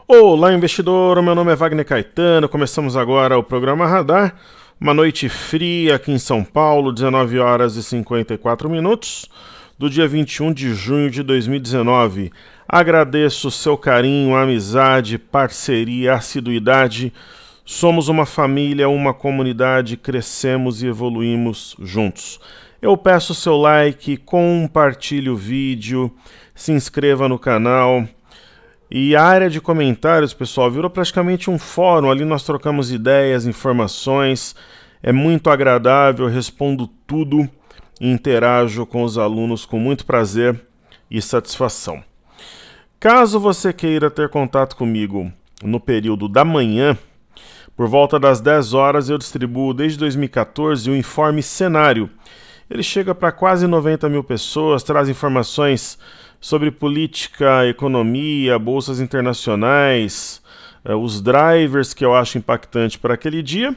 Olá, investidor! Meu nome é Wagner Caetano. Começamos agora o programa Radar. Uma noite fria aqui em São Paulo, 19 horas e 54 minutos, do dia 21 de junho de 2019. Agradeço o seu carinho, amizade, parceria, assiduidade. Somos uma família, uma comunidade, crescemos e evoluímos juntos. Eu peço seu like, compartilhe o vídeo, se inscreva no canal. E a área de comentários, pessoal, virou praticamente um fórum. Ali nós trocamos ideias, informações. É muito agradável, respondo tudo e interajo com os alunos com muito prazer e satisfação. Caso você queira ter contato comigo no período da manhã, por volta das 10 horas eu distribuo desde 2014 o Informe Cenário. Ele chega para quase 90 mil pessoas, traz informações sobre política, economia, bolsas internacionais, os drivers que eu acho impactante para aquele dia,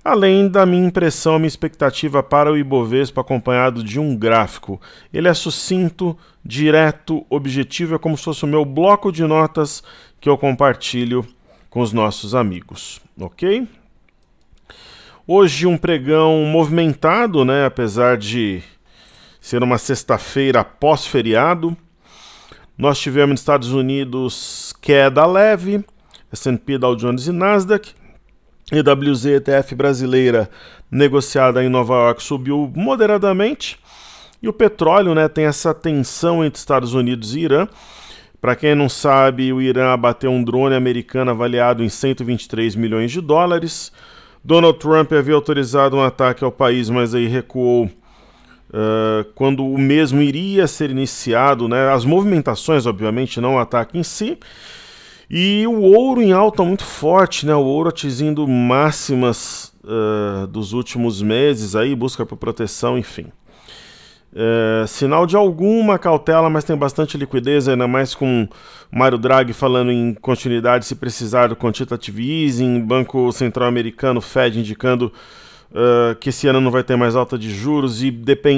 além da minha impressão, minha expectativa para o Ibovespa acompanhado de um gráfico. Ele é sucinto, direto, objetivo, é como se fosse o meu bloco de notas que eu compartilho com os nossos amigos, ok? Hoje um pregão movimentado, né? Apesar de ser uma sexta-feira pós-feriado. Nós tivemos nos Estados Unidos queda leve, S&P, Dow Jones e Nasdaq. EWZ ETF brasileira negociada em Nova York subiu moderadamente. E o petróleo, né, tem essa tensão entre Estados Unidos e Irã. Para quem não sabe, o Irã abateu um drone americano avaliado em 123 milhões de dólares. Donald Trump havia autorizado um ataque ao país, mas aí recuou quando o mesmo iria ser iniciado, né? As movimentações, obviamente, não o ataque em si. E o ouro em alta muito forte, né? O ouro atingindo máximas dos últimos meses, aí, busca por proteção, enfim. Sinal de alguma cautela, mas tem bastante liquidez, ainda mais com Mário Draghi falando em continuidade se precisar do quantitative easing, Banco Central Americano, Fed, indicando que esse ano não vai ter mais alta de juros e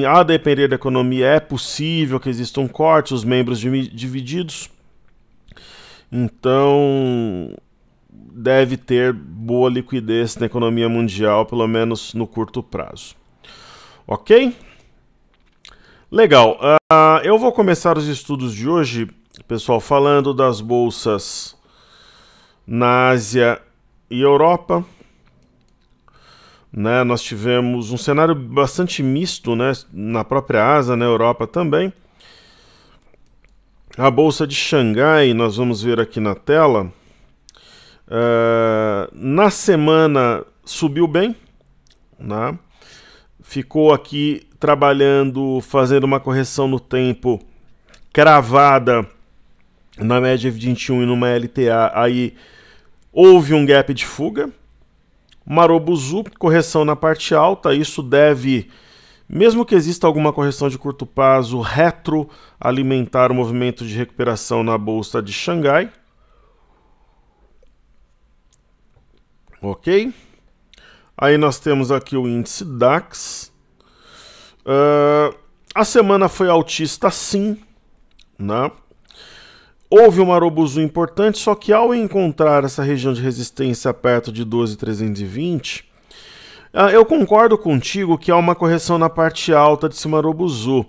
a depender da economia é possível que exista um corte, os membros divididos. Então deve ter boa liquidez na economia mundial, pelo menos no curto prazo. Ok? Legal. Eu vou começar os estudos de hoje, pessoal, falando das bolsas na Ásia e Europa. Né, nós tivemos um cenário bastante misto, né, na própria Ásia, na Europa também. A bolsa de Xangai, nós vamos ver aqui na tela, na semana subiu bem, né, ficou aqui trabalhando, fazendo uma correção no tempo cravada na média 21 e numa LTA, aí houve um gap de fuga. Marobuzu, correção na parte alta, isso deve, mesmo que exista alguma correção de curto prazo, retroalimentar o movimento de recuperação na bolsa de Xangai. Ok? Aí nós temos aqui o índice DAX. A semana foi altista sim, né? Houve um Marobuzu importante, só que ao encontrar essa região de resistência perto de 12.320, eu concordo contigo que há uma correção na parte alta desse Marobuzu,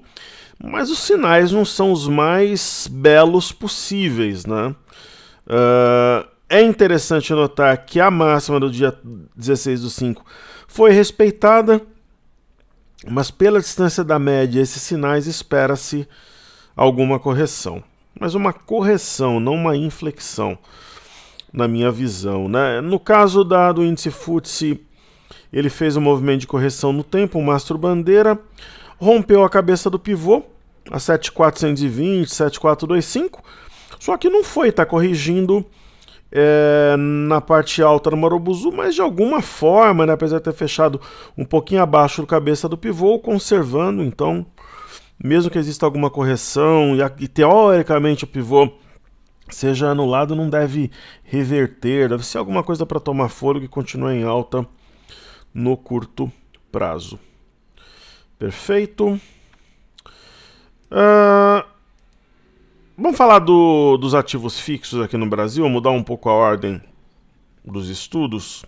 mas os sinais não são os mais belos possíveis, né? É interessante notar que a máxima do dia 16/5 foi respeitada, mas pela distância da média, esses sinais espera-se alguma correção. Mas uma correção, não uma inflexão, na minha visão, né? No caso do índice FTSE, ele fez um movimento de correção no tempo, um mastro bandeira, rompeu a cabeça do pivô, a 7.420, 7.425, só que não foi, está corrigindo na parte alta do Marobuzu, mas de alguma forma, né, apesar de ter fechado um pouquinho abaixo da cabeça do pivô, conservando, então, mesmo que exista alguma correção e teoricamente o pivô seja anulado, não deve reverter, deve ser alguma coisa para tomar fôlego e continuar em alta no curto prazo. Perfeito. Vamos falar dos ativos fixos aqui no Brasil, mudar um pouco a ordem dos estudos.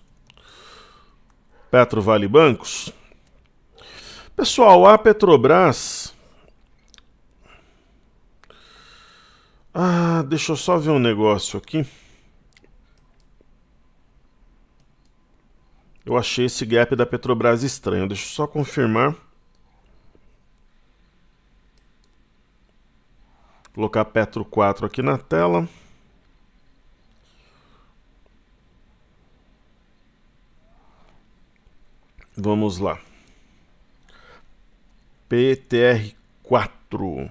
Petro, Vale, Bancos. Pessoal, a Petrobras... deixa eu só ver um negócio aqui. Eu achei esse gap da Petrobras estranho. Deixa eu só confirmar. Vou colocar Petro 4 aqui na tela. Vamos lá. PTR 4.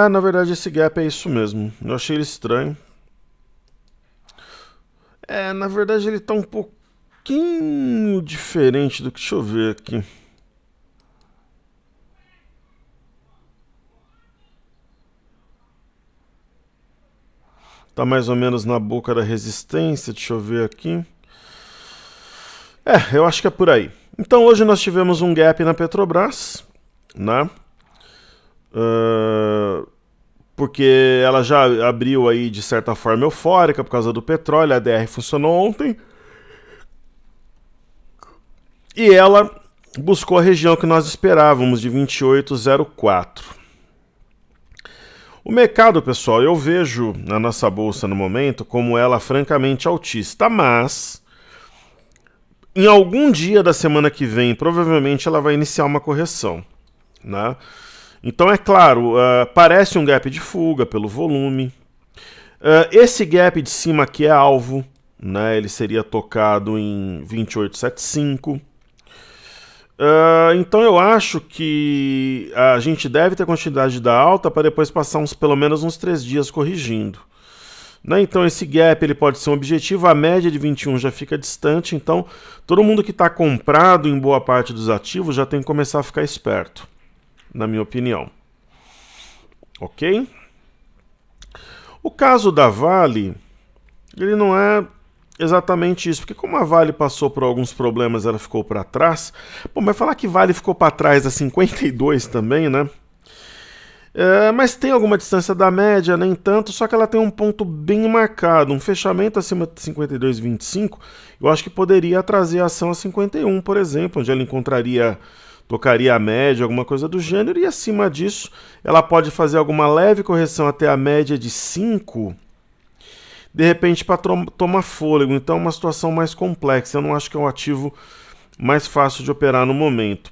Na verdade esse gap é isso mesmo. Eu achei ele estranho. Na verdade ele tá um pouquinho diferente do que... Deixa eu ver aqui. Tá mais ou menos na boca da resistência. Deixa eu ver aqui. Eu acho que é por aí. Então hoje nós tivemos um gap na Petrobras, né? Porque ela já abriu aí de certa forma eufórica por causa do petróleo, a ADR funcionou ontem. E ela buscou a região que nós esperávamos, de 28,04. O mercado, pessoal, eu vejo na nossa bolsa no momento como ela francamente altista, mas em algum dia da semana que vem, provavelmente ela vai iniciar uma correção, né? Então, é claro, parece um gap de fuga pelo volume. Esse gap de cima aqui é alvo, né? Ele seria tocado em 28,75. Então eu acho que a gente deve ter continuidade da alta para depois passar pelo menos uns 3 dias corrigindo, né? Então esse gap ele pode ser um objetivo, a média de 21 já fica distante, então todo mundo que está comprado em boa parte dos ativos já tem que começar a ficar esperto, na minha opinião. Ok? O caso da Vale, ele não é exatamente isso, porque como a Vale passou por alguns problemas, ela ficou para trás. Bom, mas falar que Vale ficou para trás a 52 também, né? Mas tem alguma distância da média, nem tanto, só que ela tem um ponto bem marcado, um fechamento acima de 52,25, eu acho que poderia trazer a ação a 51, por exemplo, onde ela tocaria a média, alguma coisa do gênero, e acima disso ela pode fazer alguma leve correção até a média de 5, de repente para tomar fôlego. Então é uma situação mais complexa, eu não acho que é um ativo mais fácil de operar no momento.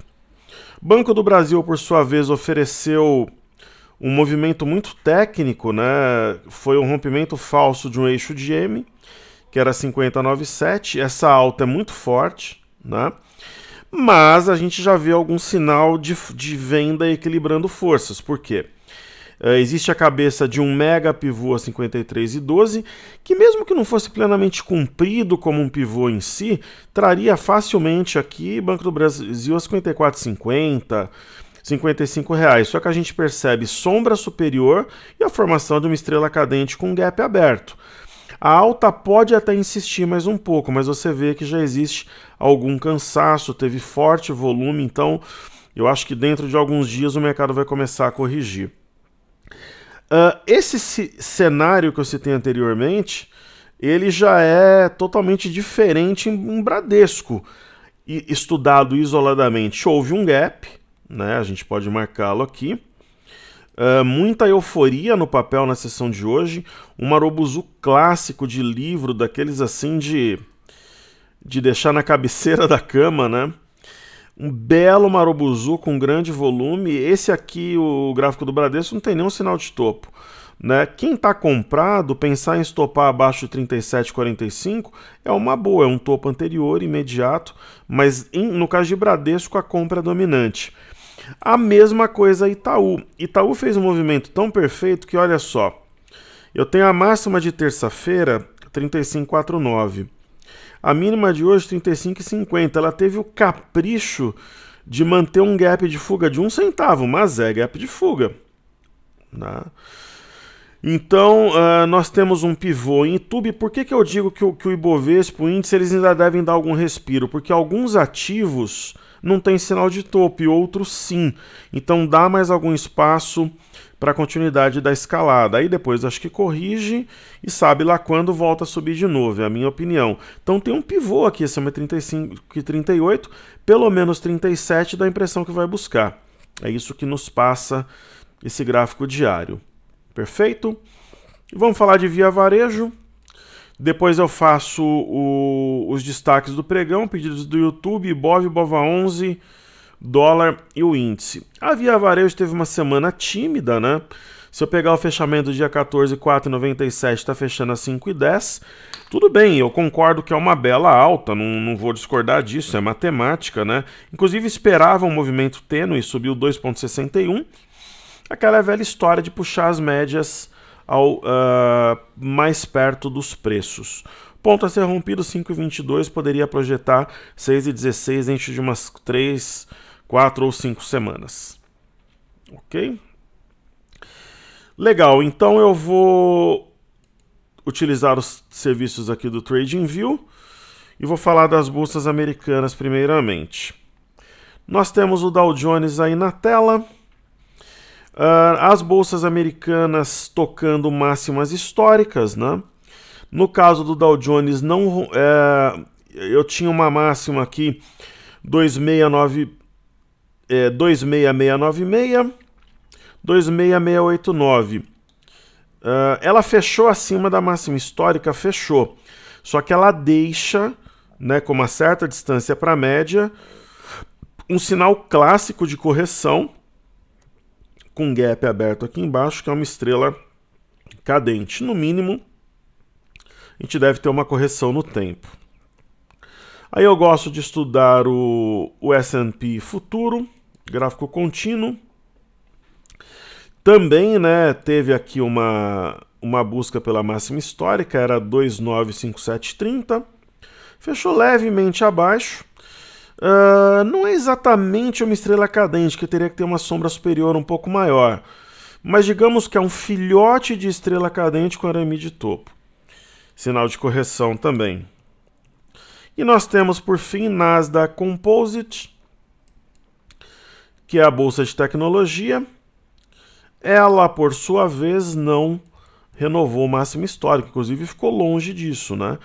Banco do Brasil, por sua vez, ofereceu um movimento muito técnico, né? Foi um rompimento falso de um eixo de M, que era 50,97, essa alta é muito forte, né? Mas a gente já vê algum sinal de venda equilibrando forças. Por quê? Existe a cabeça de um mega pivô a 53,12, que mesmo que não fosse plenamente cumprido como um pivô em si, traria facilmente aqui Banco do Brasil a 54,50, R$55. Só que a gente percebe sombra superior e a formação de uma estrela cadente com gap aberto. A alta pode até insistir mais um pouco, mas você vê que já existe algum cansaço, teve forte volume, então eu acho que dentro de alguns dias o mercado vai começar a corrigir. Esse cenário que eu citei anteriormente, ele já é totalmente diferente em Bradesco. E estudado isoladamente, houve um gap, né? A gente pode marcá-lo aqui. Muita euforia no papel na sessão de hoje, um marobuzu clássico de livro, daqueles assim de deixar na cabeceira da cama, né? Um belo marobuzu com grande volume. Esse aqui, o gráfico do Bradesco, não tem nenhum sinal de topo, né? Quem está comprado, pensar em estopar abaixo de 37,45 é uma boa, é um topo anterior, imediato, mas no caso de Bradesco a compra é dominante. A mesma coisa Itaú. Itaú fez um movimento tão perfeito que, olha só, eu tenho a máxima de terça-feira, 35,49. A mínima de hoje, 35,50. Ela teve o capricho de manter um gap de fuga de 1 centavo, mas é gap de fuga, né? Então, nós temos um pivô em YouTube. Por que eu digo que o Ibovespa, o índice, eles ainda devem dar algum respiro? Porque alguns ativos não tem sinal de topo e outros sim. Então dá mais algum espaço para a continuidade da escalada. Aí depois acho que corrige e sabe lá quando volta a subir de novo, é a minha opinião. Então tem um pivô aqui acima de 35 e 38, pelo menos 37 dá a impressão que vai buscar. É isso que nos passa esse gráfico diário. Perfeito? E vamos falar de Via Varejo. Depois eu faço os destaques do pregão, pedidos do YouTube, Ibov, Ibova 11, dólar e o índice. A Via Varejo teve uma semana tímida, né? Se eu pegar o fechamento do dia 14, 4,97, está fechando a 5,10. Tudo bem, eu concordo que é uma bela alta, não vou discordar disso, é matemática, né? Inclusive esperava um movimento tênue, subiu 2,61. Aquela velha história de puxar as médias mais perto dos preços. Ponto a ser rompido, 5,22, poderia projetar 6,16 dentro de umas 3, 4 ou 5 semanas. Ok? Legal, então eu vou utilizar os serviços aqui do TradingView e vou falar das bolsas americanas primeiramente. Nós temos o Dow Jones aí na tela. As bolsas americanas tocando máximas históricas, né? No caso do Dow Jones, eu tinha uma máxima aqui, 26696, 26689. Ela fechou acima da máxima histórica, fechou. Só que ela deixa, né, com uma certa distância para a média, um sinal clássico de correção, com um gap aberto aqui embaixo, que é uma estrela cadente. No mínimo, a gente deve ter uma correção no tempo. Aí eu gosto de estudar o S&P futuro, gráfico contínuo. Também, né, teve aqui uma busca pela máxima histórica, era 2,95730. Fechou levemente abaixo. Não é exatamente uma estrela cadente, que teria que ter uma sombra superior um pouco maior. Mas digamos que é um filhote de estrela cadente com arame de topo. Sinal de correção também. E nós temos, por fim, Nasdaq Composite, que é a bolsa de tecnologia. Ela, por sua vez, não renovou o máximo histórico, inclusive ficou longe disso, né?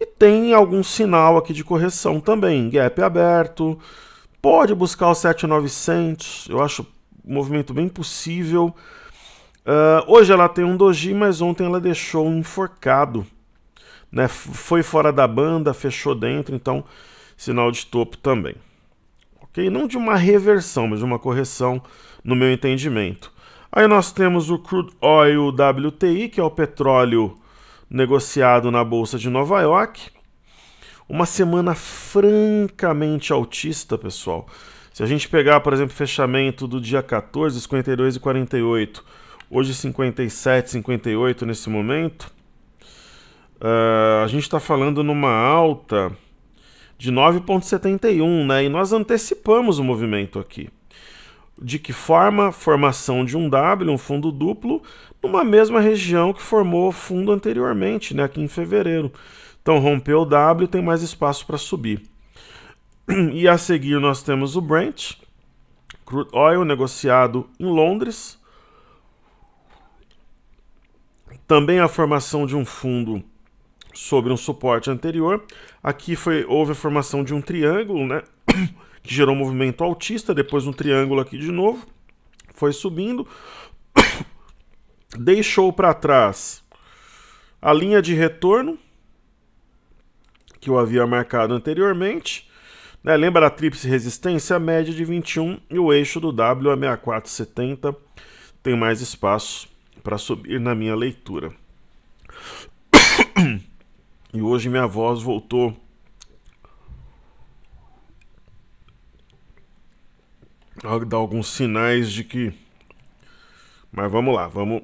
E tem algum sinal aqui de correção também, gap aberto, pode buscar o 7,900, eu acho um movimento bem possível. Hoje ela tem um doji, mas ontem ela deixou um enforcado, né? Foi fora da banda, fechou dentro, então sinal de topo também. Ok? Não de uma reversão, mas de uma correção no meu entendimento. Aí nós temos o Crude Oil WTI, que é o petróleo negociado na Bolsa de Nova York. Uma semana francamente altista, pessoal. Se a gente pegar, por exemplo, o fechamento do dia 14, 52,48, hoje 57,58 nesse momento, a gente está falando numa alta de 9,71, né? E nós antecipamos o movimento aqui. De que forma? Formação de um W, um fundo duplo, numa mesma região que formou o fundo anteriormente, né, aqui em fevereiro. Então rompeu o W, tem mais espaço para subir. E a seguir nós temos o Brent, Crude Oil, negociado em Londres. Também a formação de um fundo sobre um suporte anterior. Aqui houve a formação de um triângulo, né, que gerou um movimento altista, depois um triângulo aqui de novo, foi subindo, deixou para trás a linha de retorno que eu havia marcado anteriormente, né? Lembra a tríplice resistência, a média de 21 e o eixo do W é 64,70, tem mais espaço para subir na minha leitura. E hoje minha voz voltou dar alguns sinais de que... Mas vamos lá, vamos...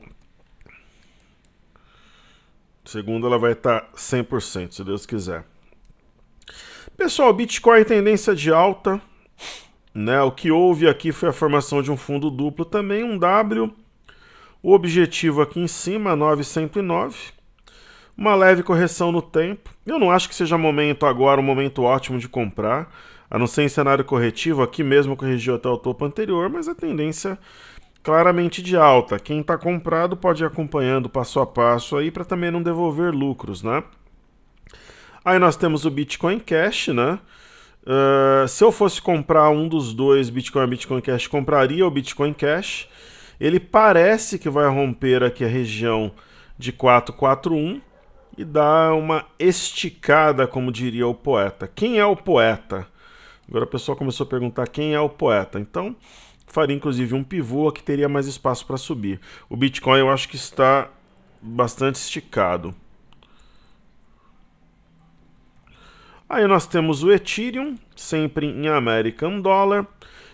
Segunda ela vai estar 100%, se Deus quiser. Pessoal, Bitcoin tendência de alta, né? O que houve aqui foi a formação de um fundo duplo também, um W. O objetivo aqui em cima, 9,109. Uma leve correção no tempo. Eu não acho que seja momento agora, um momento ótimo de comprar. a não ser em cenário corretivo, aqui mesmo corrigiu até o topo anterior, mas a tendência claramente de alta. Quem está comprado pode ir acompanhando passo a passo aí para também não devolver lucros, né? Aí nós temos o Bitcoin Cash, né? Se eu fosse comprar um dos dois, Bitcoin e Bitcoin Cash, compraria o Bitcoin Cash. Ele parece que vai romper aqui a região de 441 e dar uma esticada, como diria o poeta. Quem é o poeta? Agora a pessoa começou a perguntar quem é o poeta. Então, faria inclusive um pivô que teria mais espaço para subir. O Bitcoin eu acho que está bastante esticado. Aí nós temos o Ethereum, sempre em American Dollar.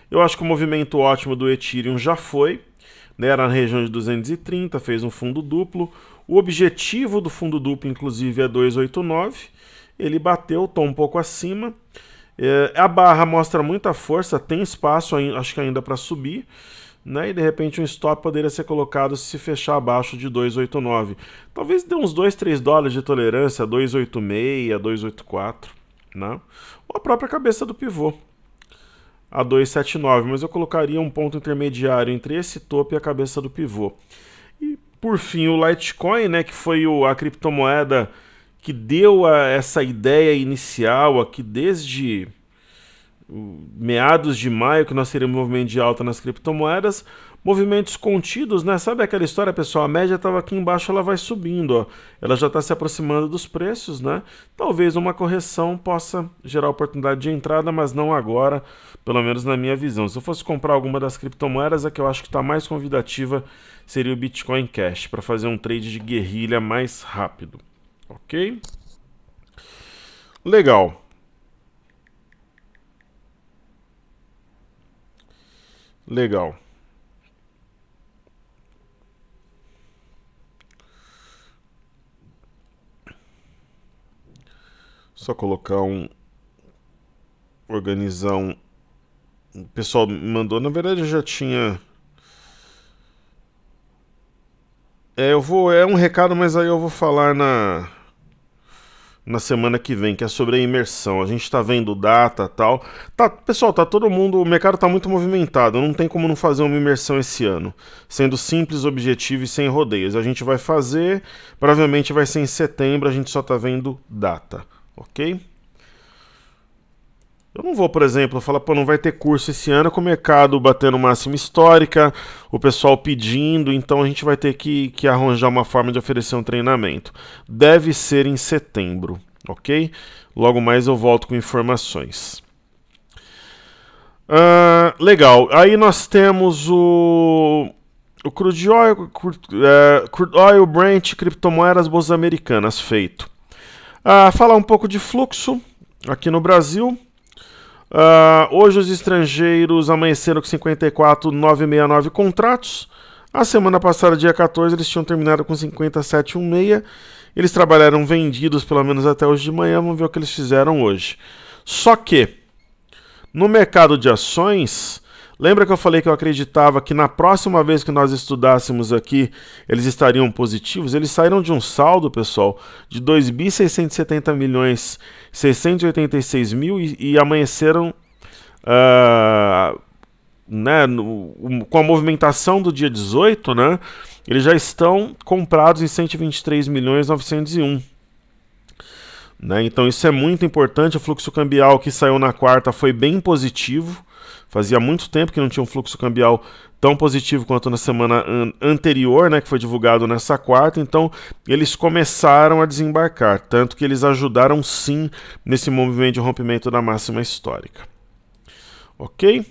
Eu acho que o movimento ótimo do Ethereum já foi, né? Era na região de 230, fez um fundo duplo. O objetivo do fundo duplo, inclusive, é 289. Ele bateu, está um pouco acima. A barra mostra muita força, tem espaço, acho que ainda para subir, né? E de repente um stop poderia ser colocado se fechar abaixo de 289. Talvez dê uns 2, 3 dólares de tolerância, 286, 284, né? Ou a própria cabeça do pivô, a 279, mas eu colocaria um ponto intermediário entre esse topo e a cabeça do pivô. E por fim o Litecoin, né, que foi a criptomoeda que deu essa ideia inicial aqui desde meados de maio, que nós teríamos um movimento de alta nas criptomoedas, movimentos contidos, né? Sabe aquela história, pessoal? A média estava aqui embaixo, ela vai subindo, ó. Ela já está se aproximando dos preços, né? Talvez uma correção possa gerar oportunidade de entrada, mas não agora, pelo menos na minha visão. Se eu fosse comprar alguma das criptomoedas, a que eu acho que está mais convidativa seria o Bitcoin Cash, para fazer um trade de guerrilha mais rápido. Ok? Legal. Legal. Só colocar organizar um... O pessoal me mandou, na verdade eu já tinha... É um recado, mas aí eu vou falar na semana que vem, que é sobre a imersão. A gente está vendo data e tal. Pessoal, tá todo mundo... O mercado está muito movimentado. Não tem como não fazer uma imersão esse ano. Sendo simples, objetivo e sem rodeios. A gente vai fazer, provavelmente vai ser em setembro, a gente só está vendo data. Ok? Eu não vou, por exemplo, falar, pô, não vai ter curso esse ano com o mercado batendo máxima histórica, o pessoal pedindo, então a gente vai ter que arranjar uma forma de oferecer um treinamento. Deve ser em setembro, ok? Logo mais eu volto com informações. Legal, aí nós temos o Crude Oil, Brent, criptomoedas, bolsas americanas, feito. Falar um pouco de fluxo aqui no Brasil. Hoje os estrangeiros amanheceram com 54.969 contratos. A semana passada, dia 14, eles tinham terminado com 57.16. Eles trabalharam vendidos pelo menos até hoje de manhã. Vamos ver o que eles fizeram hoje. Só que no mercado de ações, lembra que eu falei que eu acreditava que na próxima vez que nós estudássemos aqui, eles estariam positivos? Eles saíram de um saldo, pessoal, de 2.670 milhões 686 mil e amanheceram né, com a movimentação do dia 18, né, eles já estão comprados em 123 milhões 901. Né, então isso é muito importante. O fluxo cambial que saiu na quarta foi bem positivo. Fazia muito tempo que não tinha um fluxo cambial tão positivo quanto na semana anterior, né, que foi divulgado nessa quarta. Então, eles começaram a desembarcar, tanto que eles ajudaram sim nesse movimento de rompimento da máxima histórica. Ok?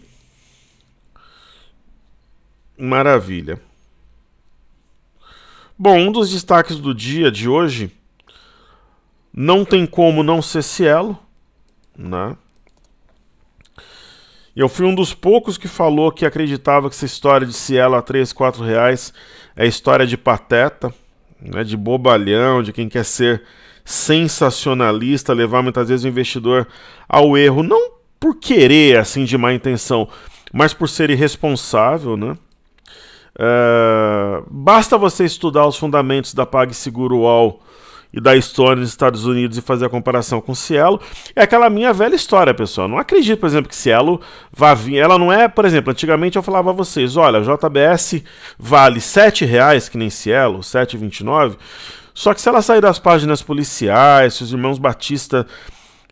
Maravilha. Bom, um dos destaques do dia de hoje não tem como não ser Cielo, né? Eu fui um dos poucos que falou que acreditava que essa história de Cielo a 3, 4 reais é história de pateta, né, de bobalhão, de quem quer ser sensacionalista, levar muitas vezes o investidor ao erro, não por querer, assim, de má intenção, mas por ser irresponsável, né? Basta você estudar os fundamentos da PagSeguro UOL e da Estônia dos Estados Unidos e fazer a comparação com Cielo, é aquela minha velha história, pessoal. Não acredito, por exemplo, que Cielo vá vir. Ela não é, por exemplo, antigamente eu falava a vocês, olha, a JBS vale R$7, que nem Cielo, R$7,29, só que se ela sair das páginas policiais, se os irmãos Batista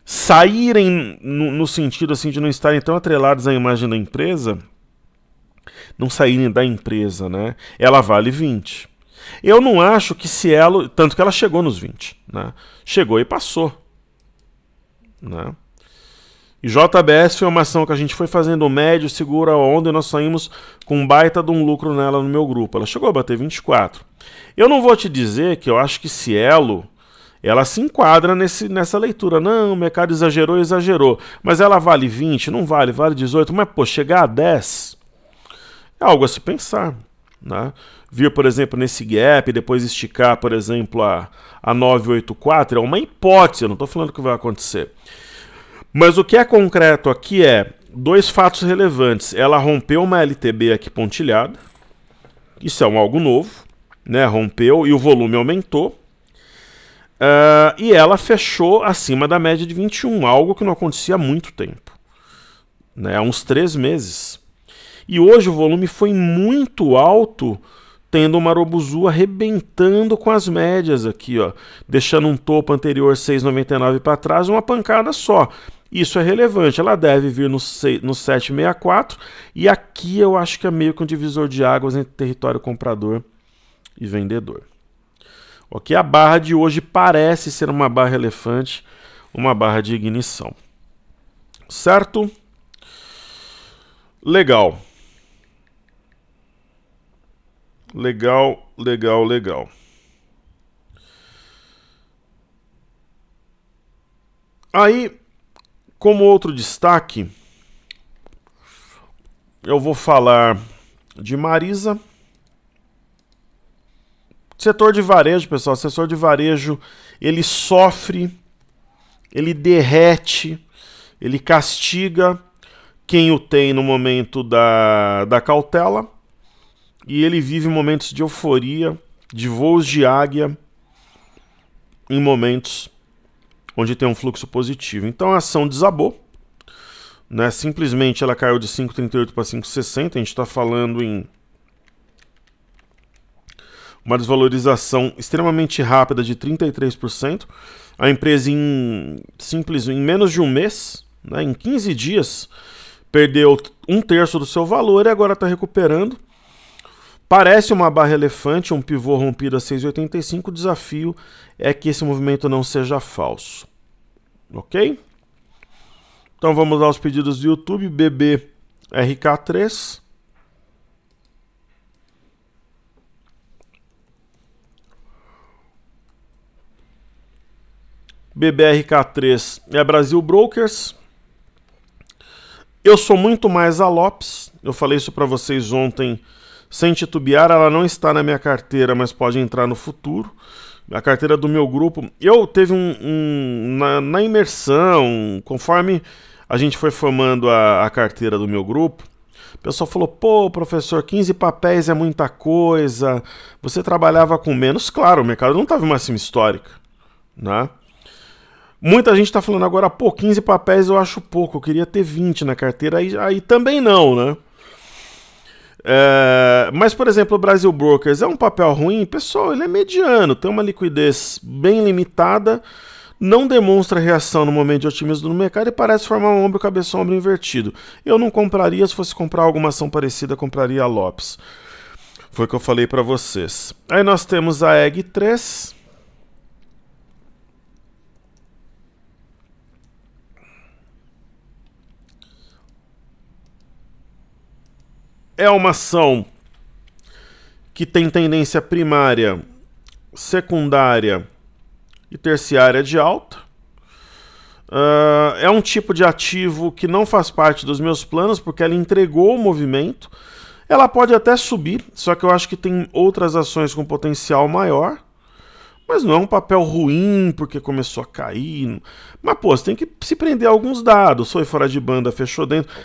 saírem no sentido assim de não estarem tão atrelados à imagem da empresa, não saírem da empresa, né? Ela vale 20. Eu não acho que Cielo, tanto que ela chegou nos 20, né? Chegou e passou, né? E JBS foi uma ação que a gente foi fazendo médio, segura a onda, e nós saímos com um baita de um lucro nela no meu grupo. Ela chegou a bater 24. Eu não vou te dizer que eu acho que Cielo, ela se enquadra nessa leitura. Não, o mercado exagerou. Mas ela vale 20? Não vale, vale 18. Mas, pô, chegar a 10 é algo a se pensar, né? Vir, por exemplo, nesse gap, depois esticar, por exemplo, a 984, é uma hipótese, eu não estou falando que vai acontecer. Mas o que é concreto aqui é dois fatos relevantes. Ela rompeu uma LTB aqui pontilhada, isso é algo novo, né? Rompeu e o volume aumentou. E ela fechou acima da média de 21, algo que não acontecia há muito tempo, né? Há uns 3 meses. E hoje o volume foi muito alto, tendo uma Marubozu arrebentando com as médias aqui, ó, deixando um topo anterior 6,99 para trás, uma pancada só. Isso é relevante, ela deve vir no 7,64, e aqui eu acho que é meio que um divisor de águas entre território comprador e vendedor. Ok, a barra de hoje parece ser uma barra elefante, uma barra de ignição. Certo? Legal. Legal. Aí, como outro destaque, eu vou falar de Marisa. Setor de varejo, pessoal, o setor de varejo, ele sofre, ele derrete, ele castiga quem o tem no momento da cautela, e ele vive momentos de euforia, de voos de águia, em momentos onde tem um fluxo positivo. Então a ação desabou, né? Simplesmente ela caiu de 5,38 para 5,60, a gente está falando em uma desvalorização extremamente rápida de 33%. A empresa em menos de um mês, né, em 15 dias, perdeu 1/3 do seu valor e agora está recuperando. Parece uma barra elefante, um pivô rompido a 6,85. O desafio é que esse movimento não seja falso. Ok? Então vamos aos pedidos do YouTube. BBRK3. BBRK3 é Brasil Brokers. Eu sou muito mais a Lopes. Eu falei isso para vocês ontem sem titubear. Ela não está na minha carteira, mas pode entrar no futuro. A carteira do meu grupo. Eu teve na imersão, conforme a gente foi formando a carteira do meu grupo, o pessoal falou: pô, professor, 15 papéis é muita coisa. Você trabalhava com menos. Claro, o mercado não estava em máxima histórica, né? Muita gente está falando agora, pô, 15 papéis eu acho pouco, eu queria ter 20 na carteira, aí também não, né? Mas, por exemplo, o Brasil Brokers é um papel ruim? Pessoal, ele é mediano, tem uma liquidez bem limitada, não demonstra reação no momento de otimismo no mercado e parece formar um ombro, cabeça, ombro invertido. Eu não compraria, se fosse comprar alguma ação parecida, compraria a Lopes. Foi o que eu falei para vocês. Aí nós temos a EG3. É uma ação que tem tendência primária, secundária e terciária de alta. É um tipo de ativo que não faz parte dos meus planos, porque ela entregou o movimento. Ela pode até subir, só que eu acho que tem outras ações com potencial maior. Mas não é um papel ruim porque começou a cair. Mas, pô, você tem que se prender a alguns dados. Foi fora de banda, fechou dentro.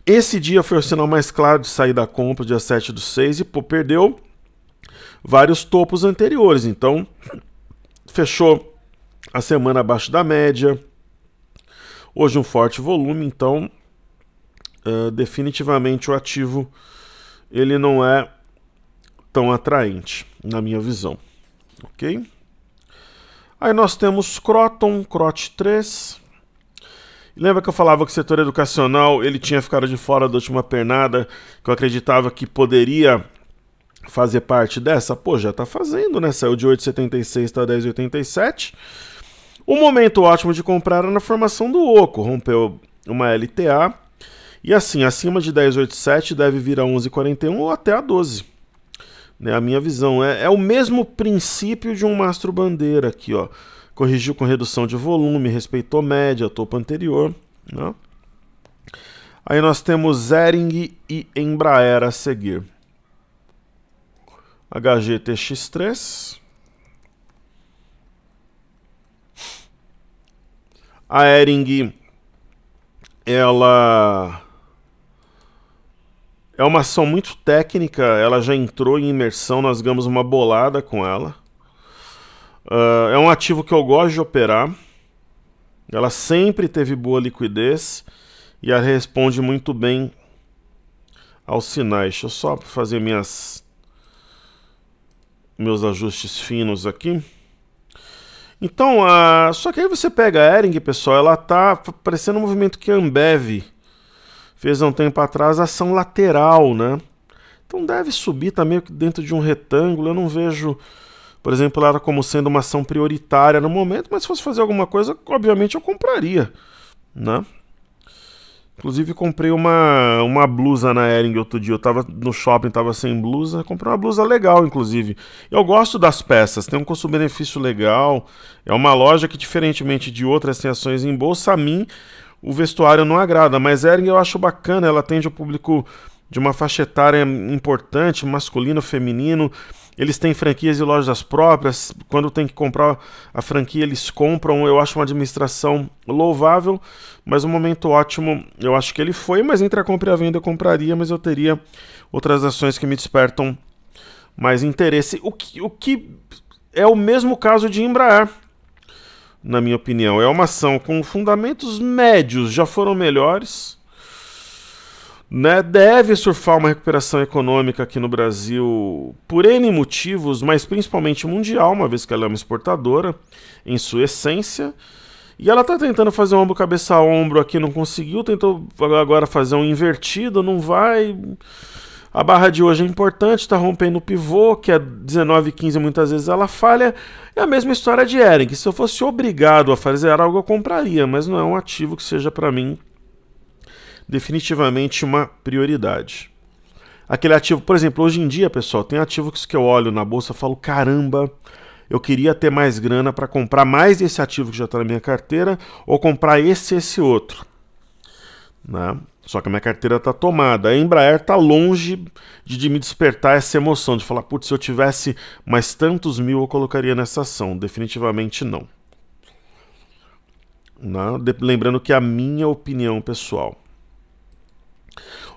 Esse dia foi o sinal mais claro de sair da compra, dia 7/6, e pô, perdeu vários topos anteriores. Então, fechou a semana abaixo da média. Hoje um forte volume, então definitivamente o ativo ele não é tão atraente, na minha visão. Ok? Aí nós temos Croton, CROT 3. Lembra que eu falava que o setor educacional ele tinha ficado de fora da última pernada, que eu acreditava que poderia fazer parte dessa? Pô, já tá fazendo, né? Saiu de 8,76 para 10,87. O momento ótimo de comprar era na formação do oco, rompeu uma LTA, e assim, acima de 10,87 deve vir a 11,41 ou até a 12. Né, a minha visão é o mesmo princípio de um mastro bandeira aqui, ó. Corrigiu com redução de volume, respeitou média, topo anterior. Né? Aí nós temos Zering e Embraer a seguir. HGTX3. A Hering, ela é uma ação muito técnica, ela já entrou em imersão, nós ganhamos uma bolada com ela. É um ativo que eu gosto de operar. Ela sempre teve boa liquidez e ela responde muito bem aos sinais. Deixa eu só fazer meus ajustes finos aqui. Então, só que aí você pega a Hering, pessoal, ela tá parecendo um movimento que a Ambev fez há um tempo atrás, ação lateral, né? Então deve subir, tá meio que dentro de um retângulo. Eu não vejo, por exemplo, ela como sendo uma ação prioritária no momento, mas se fosse fazer alguma coisa, obviamente eu compraria, né? Inclusive comprei uma blusa na Hering outro dia, eu tava no shopping, tava sem blusa, comprei uma blusa legal, inclusive. Eu gosto das peças, tem um custo-benefício legal, é uma loja que, diferentemente de outras tem ações em bolsa, a mim o vestuário não agrada, mas Hering eu acho bacana, ela atende o público de uma faixa etária importante, masculino, feminino. Eles têm franquias e lojas próprias. Quando tem que comprar a franquia, eles compram. Eu acho uma administração louvável, mas um momento ótimo eu acho que ele foi. Mas entre a compra e a venda eu compraria, mas eu teria outras ações que me despertam mais interesse. O que é o mesmo caso de Embraer, na minha opinião. É uma ação com fundamentos médios, já foram melhores. Né, deve surfar uma recuperação econômica aqui no Brasil por N motivos, mas principalmente mundial, uma vez que ela é uma exportadora em sua essência. E ela está tentando fazer um ombro cabeça a ombro aqui, não conseguiu, tentou agora fazer um invertido, não vai. A barra de hoje é importante, está rompendo o pivô, que é 19,15, muitas vezes ela falha. É a mesma história de Hering, que se eu fosse obrigado a fazer algo eu compraria, mas não é um ativo que seja para mim definitivamente uma prioridade. Aquele ativo, por exemplo, hoje em dia, pessoal, tem ativos que eu olho na bolsa e falo, caramba, eu queria ter mais grana para comprar mais desse ativo que já está na minha carteira ou comprar esse outro. Né? Só que a minha carteira está tomada. A Embraer está longe de me despertar essa emoção, de falar, putz, se eu tivesse mais tantos mil eu colocaria nessa ação. Definitivamente não. Lembrando que é a minha opinião pessoal.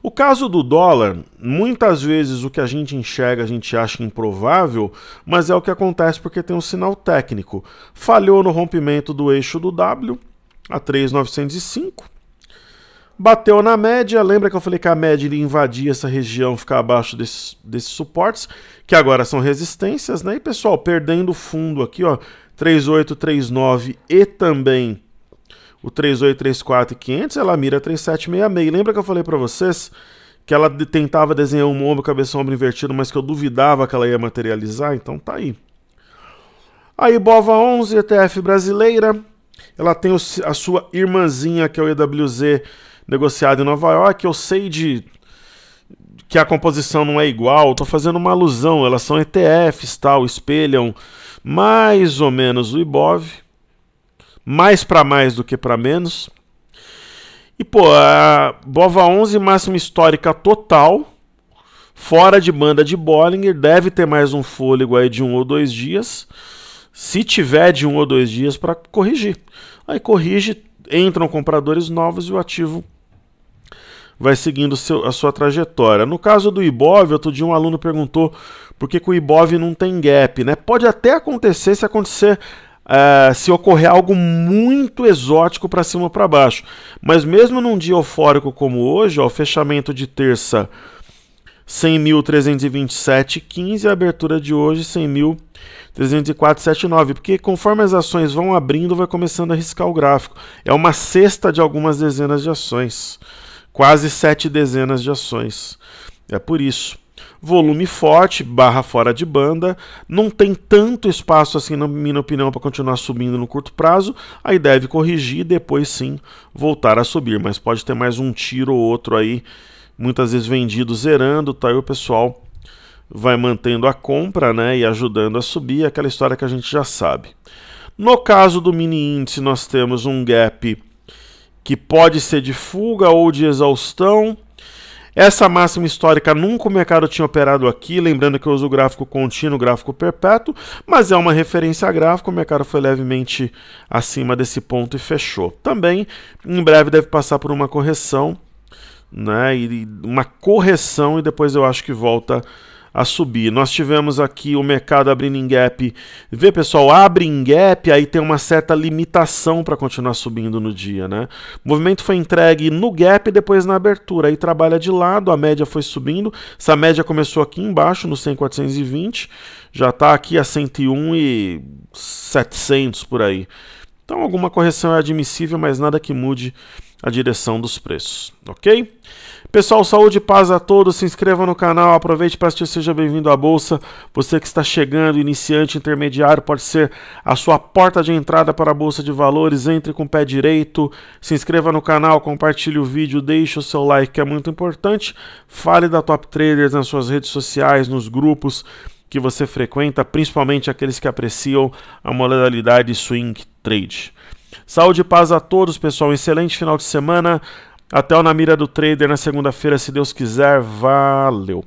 O caso do dólar, muitas vezes o que a gente enxerga a gente acha improvável, mas é o que acontece porque tem um sinal técnico. Falhou no rompimento do eixo do W, a 3,905. Bateu na média, lembra que eu falei que a média iria invadir essa região, ficar abaixo desses suportes, que agora são resistências, né? E pessoal, perdendo fundo aqui, ó, 3839 e também o 3834 e 500, ela mira 3766. Lembra que eu falei para vocês que ela tentava desenhar um ombro, cabeça, ombro invertido, mas que eu duvidava que ela ia materializar? Então tá aí. Aí BOVA11, ETF brasileira, ela tem a sua irmãzinha, que é o EWZ, negociado em Nova York. Eu sei que a composição não é igual, estou fazendo uma alusão, elas são ETFs, tal, espelham mais ou menos o IBOV, mais para mais do que para menos. E pô, a BOVA11 máxima histórica total, fora de banda de Bollinger, deve ter mais um fôlego aí de 1 ou 2 dias, se tiver de 1 ou 2 dias para corrigir. Aí corrige, entram compradores novos e o ativo vai seguindo a sua trajetória. No caso do Ibov, outro dia um aluno perguntou por que o Ibov não tem gap, né? Pode até acontecer se ocorrer algo muito exótico para cima ou para baixo. Mas mesmo num dia eufórico como hoje, ó, o fechamento de terça 100.327,15 e a abertura de hoje 100.304,79, porque conforme as ações vão abrindo, vai começando a riscar o gráfico. É uma cesta de algumas dezenas de ações, quase 7 dezenas de ações. É por isso. Volume forte, barra fora de banda, não tem tanto espaço assim, na minha opinião, para continuar subindo no curto prazo, aí deve corrigir e depois sim voltar a subir, mas pode ter mais um tiro ou outro aí, muitas vezes vendido zerando, tá? E o pessoal vai mantendo a compra, né, e ajudando a subir, aquela história que a gente já sabe. No caso do mini índice, nós temos um gap que pode ser de fuga ou de exaustão. Essa máxima histórica nunca o mercado tinha operado aqui, lembrando que eu uso o gráfico contínuo, o gráfico perpétuo, mas é uma referência gráfica, o mercado foi levemente acima desse ponto e fechou. Também, em breve deve passar por uma correção, né, e depois eu acho que volta a subir. Nós tivemos aqui o mercado abrindo em gap. Vê, pessoal, abre em gap, aí tem uma certa limitação para continuar subindo no dia, né? O movimento foi entregue no gap e depois na abertura. Aí trabalha de lado, a média foi subindo. Essa média começou aqui embaixo, no 100.420, já está aqui a 101.700 por aí. Então alguma correção é admissível, mas nada que mude a direção dos preços, ok? Pessoal, saúde e paz a todos, se inscreva no canal, aproveite para assistir, seja bem-vindo à Bolsa. Você que está chegando, iniciante, intermediário, pode ser a sua porta de entrada para a Bolsa de Valores, entre com o pé direito, se inscreva no canal, compartilhe o vídeo, deixe o seu like que é muito importante, fale da Top Traders nas suas redes sociais, nos grupos que você frequenta, principalmente aqueles que apreciam a modalidade Swing Trade. Saúde e paz a todos, pessoal, excelente final de semana. Até o Na Mira do Trader na segunda-feira, se Deus quiser. Valeu!